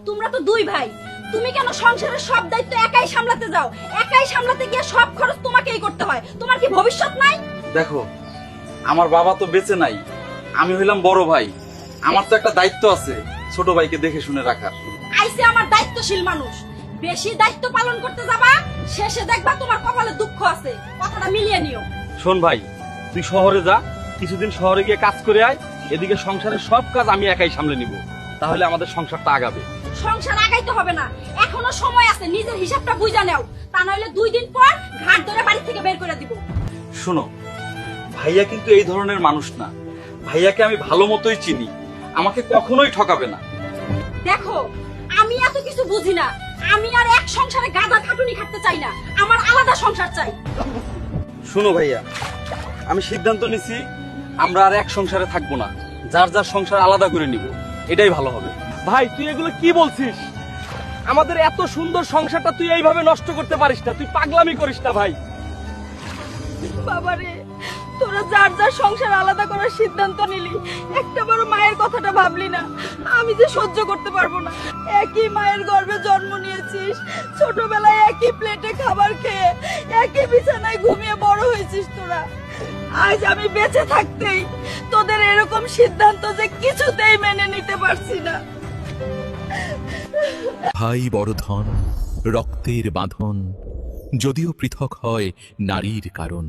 তোমরা তো দুই ভাই, তুমি কেন সংসারের সব দায়িত্ব একাই সামলাতে যাও? একাই সামলাতে গিয়ে সব খরচ তোমাকেই করতে হয়। তোমার কি ভবিষ্যৎ নাই? দেখো, আমার বাবা তো বেঁচে নাই, আমি হইলাম বড় ভাই, আমার তো একটা দায়িত্ব আছে ছোট ভাইকে দেখে শুনে রাখার। আইসে আমার দায়িত্বশীল মানুষ, বেশি দায়িত্ব পালন করতে যাবা, শেষে দেখবা তোমার কপালে দুঃখ আছে। কথাটা মিলিয়ে নিও। শোন ভাই, তুই শহরে যা, কিছুদিন শহরে গিয়ে কাজ করে আয়, এদিকে সংসারের সব কাজ আমি একাই সামলে নিব, তাহলে আমাদের সংসারটা আগাবে। সংসার আগাইতে হবে না, এখনো সময় আছে, নিজের হিসাবটা বুঝা নাও, তা নইলে 2 দিন পর ঘাট ধরে বাড়ি থেকে বের করে দিব। শোনো, ভাইয়া কিন্তু এই ধরনের মানুষ না, ভাইয়াকে আমি ভালো মতোই চিনি, আমাকে কখনোই ঠকাবে না। দেখো, আমি এত কিছু বুঝি না, আমি আর এক সংসারে গাদা খাটুনি খাটতে চাই না, আমার আলাদা সংসার চাই। শোনো ভাইয়া, আমি সিদ্ধান্ত নিছি আমরা আর এক সংসারে থাকবো না, যার যার সংসার আলাদা করে নিব, এটাই ভালো হবে। ভাই তুই এগুলো কি বলছিস? আমাদের এত সুন্দর সংসারটা তুই এইভাবে নষ্ট করতে পারিস না, তুই পাগলামি করিস না ভাই। বাবারে, তোরা যার যার সংসার আলাদা করার সিদ্ধান্ত নিলি, একটা বড় মায়ের কথাটা ভাবলি না। আমি যে সহ্য করতে পারবো না। একই মায়ের গর্ভে জন্ম নিয়েছিস, ছোটবেলায় একই প্লেটে খাবার খেয়ে একই বিছানায় ঘুমিয়ে বড় হয়েছিস তোরা। আজ আমি বেঁচে থাকতেই তোদের এরকম সিদ্ধান্ত যে কিছুতেই মেনে নিতে পারছি না। ভাই বড় ধন, রক্তের বাঁধন, যদিও পৃথক হয় নারীর কারণ।